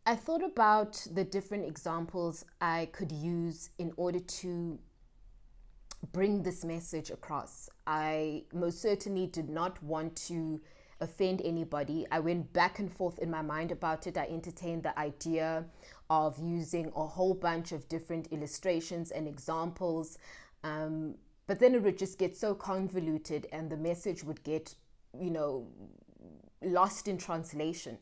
I thought about the different examples I could use in order to bring this message across. I most certainly did not want to offend anybody. I went back and forth in my mind about it. I entertained the idea of using a whole bunch of different illustrations and examples. But then it would just get so convoluted and the message would get, lost in translation.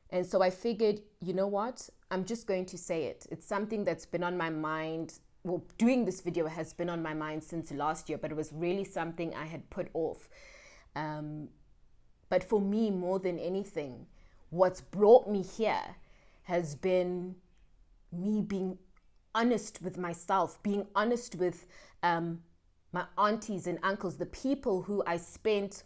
And so I figured, you know what? I'm just going to say it. It's something that's been on my mind. Well, doing this video has been on my mind since last year, but it was really something I had put off. But for me, more than anything, what's brought me here has been me being honest with myself, being honest with my aunties and uncles, the people who I spent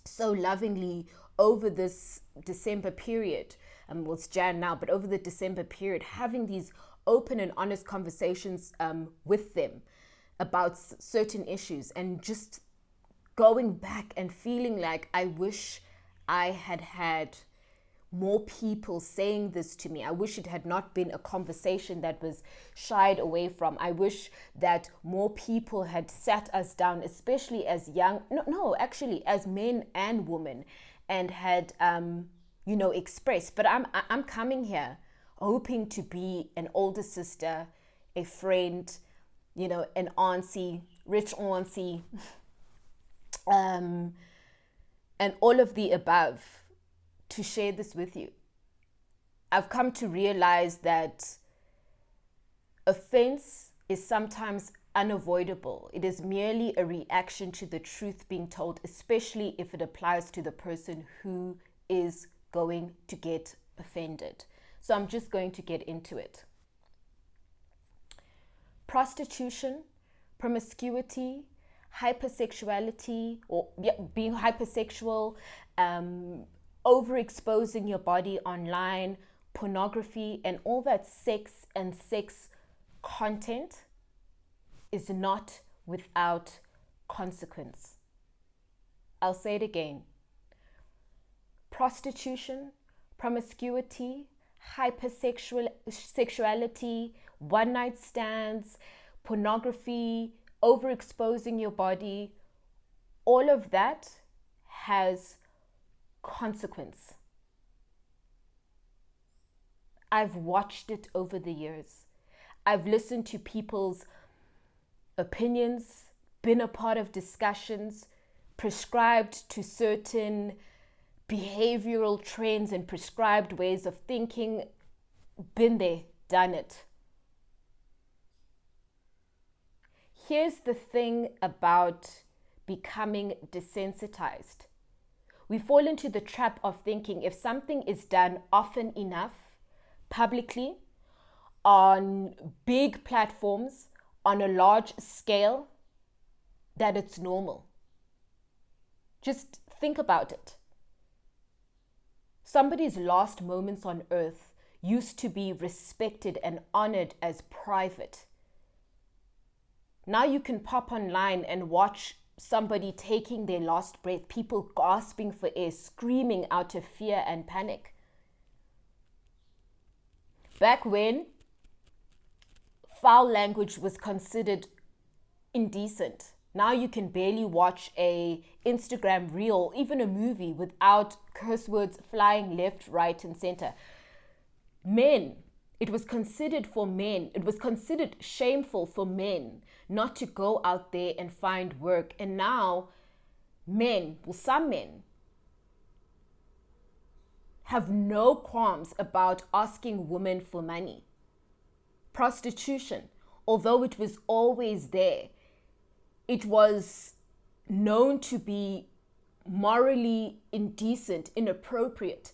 so lovingly over this December period. Well, it's Jan now, but over the December period, having these open and honest conversations with them about certain issues, and just going back and feeling like I wish I had had more people saying this to me. I wish it had not been a conversation that was shied away from. I wish that more people had sat us down, especially as actually as men and women, and had expressed. But I'm coming here hoping to be an older sister, a friend, an auntie, rich auntie, and all of the above, to share this with you. I've come to realize that offense is sometimes unavoidable. It is merely a reaction to the truth being told, especially if it applies to the person who is going to get offended. So I'm just going to get into it. Prostitution, promiscuity, hypersexuality, or being hypersexual, overexposing your body online, pornography, and all that sex and sex content is not without consequence. I'll say it again. Prostitution, promiscuity, hypersexuality, one-night stands, pornography, overexposing your body, all of that has consequence. I've watched it over the years. I've listened to people's opinions, been a part of discussions, prescribed to certain behavioral trends and prescribed ways of thinking. Been there, done it. Here's the thing about becoming desensitized. We fall into the trap of thinking if something is done often enough, publicly, on big platforms, on a large scale, that it's normal. Just think about it. Somebody's last moments on earth used to be respected and honored as private. Now you can pop online and watch somebody taking their last breath, people gasping for air, screaming out of fear and panic. Back when foul language was considered indecent, now you can barely watch a Instagram reel, even a movie, without curse words flying left, right, and center. Men, it was considered shameful for men not to go out there and find work. And now some men have no qualms about asking women for money. Prostitution, although it was always there, it was known to be morally indecent, inappropriate.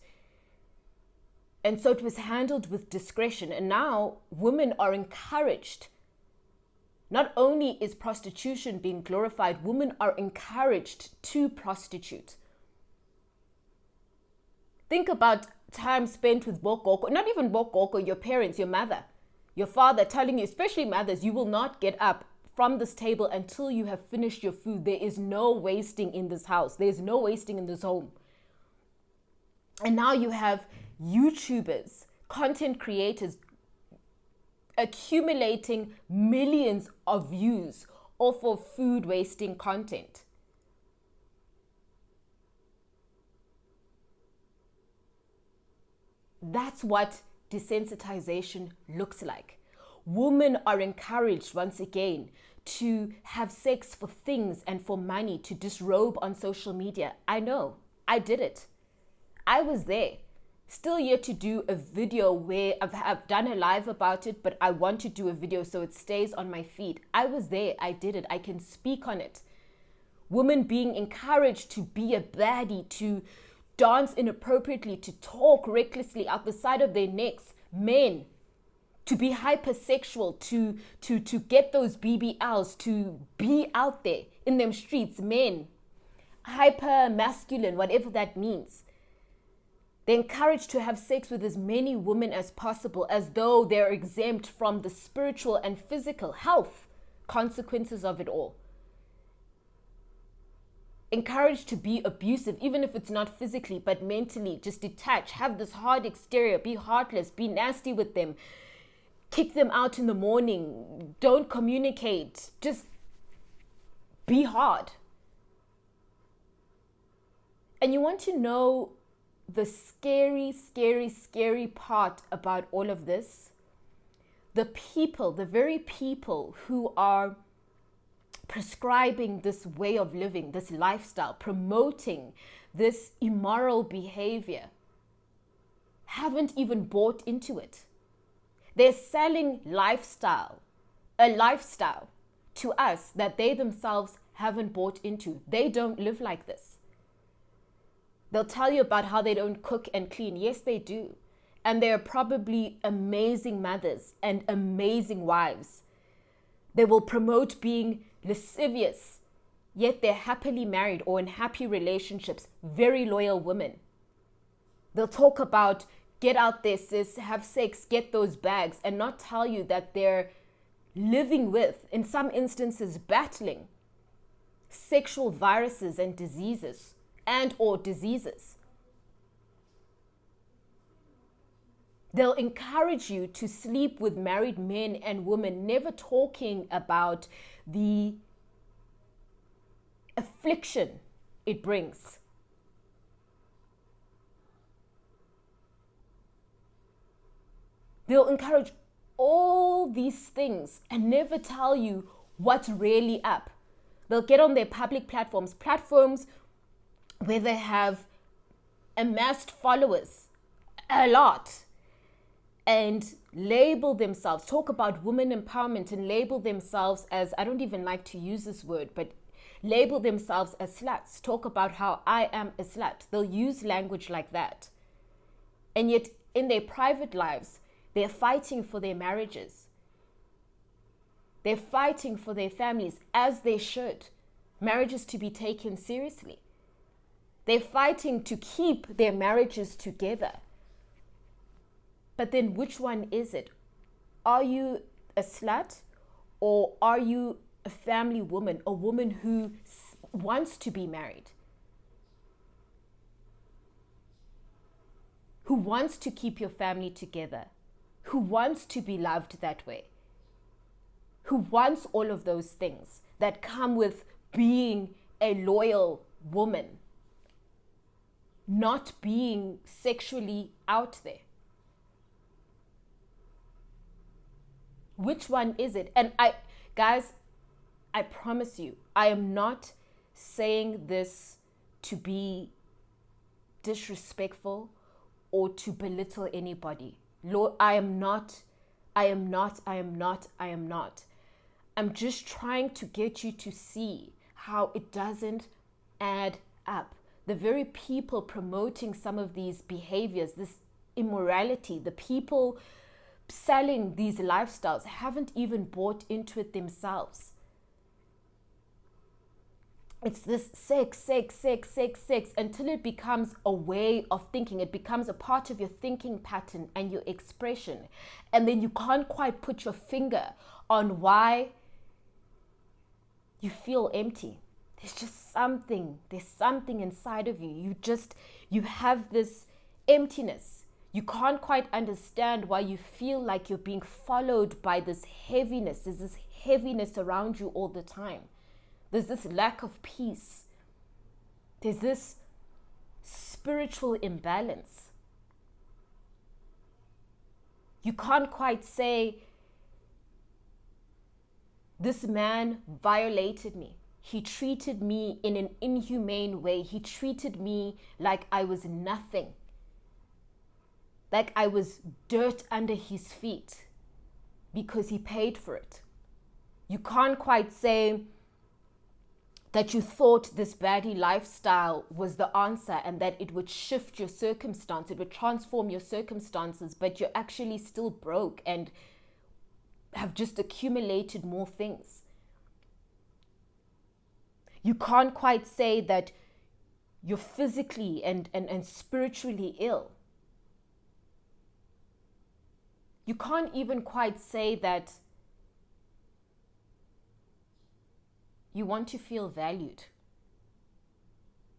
And so it was handled with discretion. And now women are encouraged. Not only is prostitution being glorified, women are encouraged to prostitute. Think about time spent with bokoko, not even bokoko, your parents, your mother, your father telling you, especially mothers, you will not get up from this table until you have finished your food. There is no wasting in this house. There's no wasting in this home. And now you have YouTubers content creators accumulating millions of views off of food wasting content. That's what desensitization looks like. Women are encouraged once again to have sex for things and for money, to disrobe on social media. I know, I did it. I was there. Still yet to do a video where I've done a live about it, but I want to do a video so it stays on my feed. I was there. I did it. I can speak on it. Women being encouraged to be a baddie, to dance inappropriately, to talk recklessly out the side of their necks. Men to be hypersexual, to get those BBLs, to be out there in them streets. Men, hyper masculine, whatever that means. They're encouraged to have sex with as many women as possible, as though they're exempt from the spiritual and physical health consequences of it all. Encouraged to be abusive, even if it's not physically, but mentally, just detach, have this hard exterior, be heartless, be nasty with them, kick them out in the morning, don't communicate, just be hard. And you want to know the scary, scary, scary part about all of this? The people, the very people who are prescribing this way of living, this lifestyle, promoting this immoral behavior, haven't even bought into it. They're selling a lifestyle to us that they themselves haven't bought into. They don't live like this. They'll tell you about how they don't cook and clean. Yes, they do. And they're probably amazing mothers and amazing wives. They will promote being lascivious, yet they're happily married or in happy relationships, very loyal women. They'll talk about get out there, sis, have sex, get those bags, and not tell you that they're living with, in some instances, battling sexual viruses and diseases. They'll encourage you to sleep with married men and women, never talking about the affliction it brings. They'll encourage all these things and never tell you what's really up. They'll get on their public platforms where they have amassed followers, a lot, and label themselves, talk about women empowerment and label themselves as, I don't even like to use this word, but label themselves as sluts, talk about how I am a slut. They'll use language like that. And yet in their private lives, they're fighting for their marriages. They're fighting for their families, as they should. Marriages to be taken seriously. They're fighting to keep their marriages together. But then which one is it? Are you a slut, or are you a family woman, a woman who wants to be married? Who wants to keep your family together? Who wants to be loved that way? Who wants all of those things that come with being a loyal woman, not being sexually out there? Which one is it? And guys, I promise you, I am not saying this to be disrespectful or to belittle anybody. Lord, I am not. I'm just trying to get you to see how it doesn't add up. The very people promoting some of these behaviors, this immorality, the people selling these lifestyles haven't even bought into it themselves. It's this sex until it becomes a way of thinking. It becomes a part of your thinking pattern and your expression. And then you can't quite put your finger on why you feel empty. There's just something. There's something inside of you. You have this emptiness. You can't quite understand why you feel like you're being followed by this heaviness. There's this heaviness around you all the time. There's this lack of peace. There's this spiritual imbalance. You can't quite say, this man violated me. He treated me in an inhumane way. He treated me like I was nothing. Like I was dirt under his feet because he paid for it. You can't quite say that you thought this baddie lifestyle was the answer and that it would shift your circumstance, it would transform your circumstances, but you're actually still broke and have just accumulated more things. You can't quite say that you're physically and spiritually ill. You can't even quite say that you want to feel valued.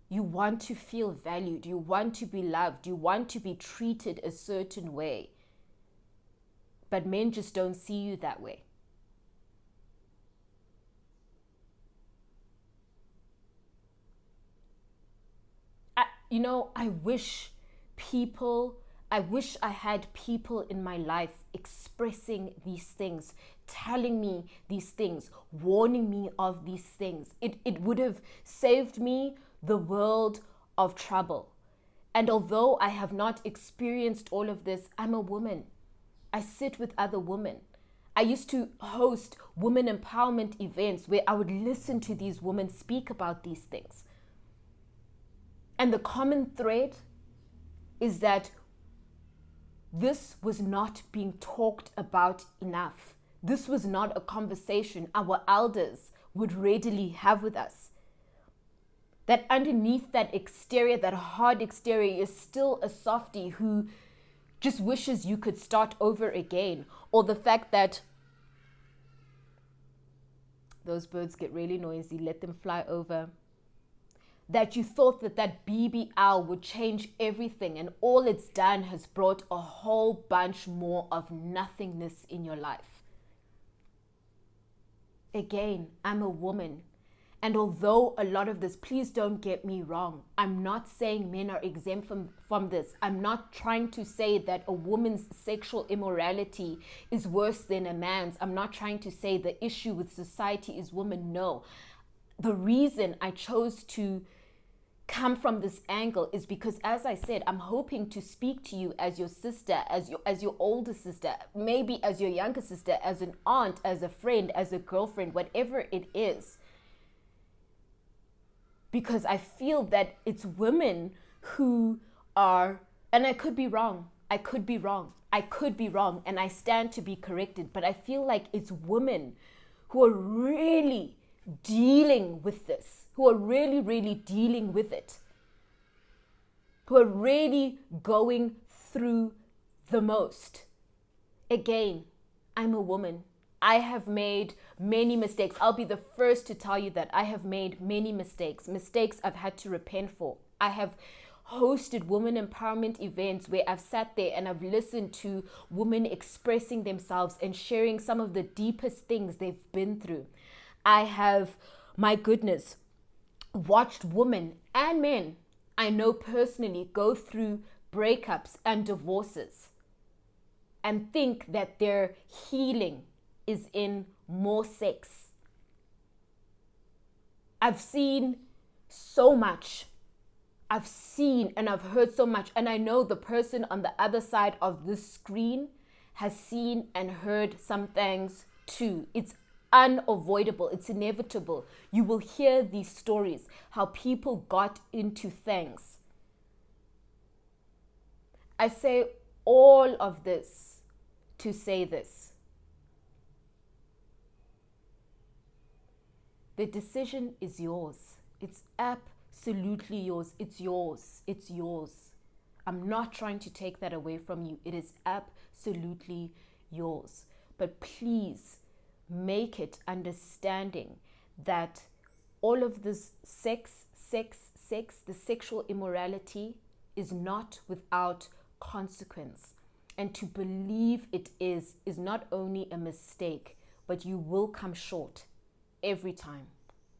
You want to feel valued. You want to be loved. You want to be treated a certain way. But men just don't see you that way. I wish I had people in my life expressing these things, telling me these things, warning me of these things. It would have saved me the world of trouble. And although I have not experienced all of this, I'm a woman. I sit with other women. I used to host women empowerment events where I would listen to these women speak about these things. And the common thread is that this was not being talked about enough. This was not a conversation our elders would readily have with us. That underneath that exterior, that hard exterior, is still a softie who just wishes you could start over again. Or the fact that those birds get really noisy, let them fly over. That you thought that BBL would change everything, and all it's done has brought a whole bunch more of nothingness in your life. Again, I'm a woman. And although a lot of this, please don't get me wrong, I'm not saying men are exempt from this. I'm not trying to say that a woman's sexual immorality is worse than a man's. I'm not trying to say the issue with society is women. No. The reason I chose to come from this angle is because, as I said, I'm hoping to speak to you as your sister, as your older sister, maybe as your younger sister, as an aunt, as a friend, as a girlfriend, whatever it is. Because I feel that it's women who are, and I could be wrong, and I stand to be corrected, but I feel like it's women who are really dealing with this, who are really, really dealing with it, who are really going through the most. Again, I'm a woman. I have made many mistakes. I'll be the first to tell you that I have made many mistakes I've had to repent for. I have hosted women empowerment events where I've sat there and I've listened to women expressing themselves and sharing some of the deepest things they've been through. I have, my goodness, watched women and men I know personally go through breakups and divorces and think that their healing is in more sex. I've seen so much. I've seen and I've heard so much. And I know the person on the other side of this screen has seen and heard some things too. It's unavoidable. It's inevitable. You will hear these stories, how people got into things. I say all of this to say this. The decision is yours. It's absolutely yours. It's yours. It's yours. I'm not trying to take that away from you. It is absolutely yours. But please make it understanding that all of this sex, the sexual immorality is not without consequence. And to believe it is not only a mistake, but you will come short every time.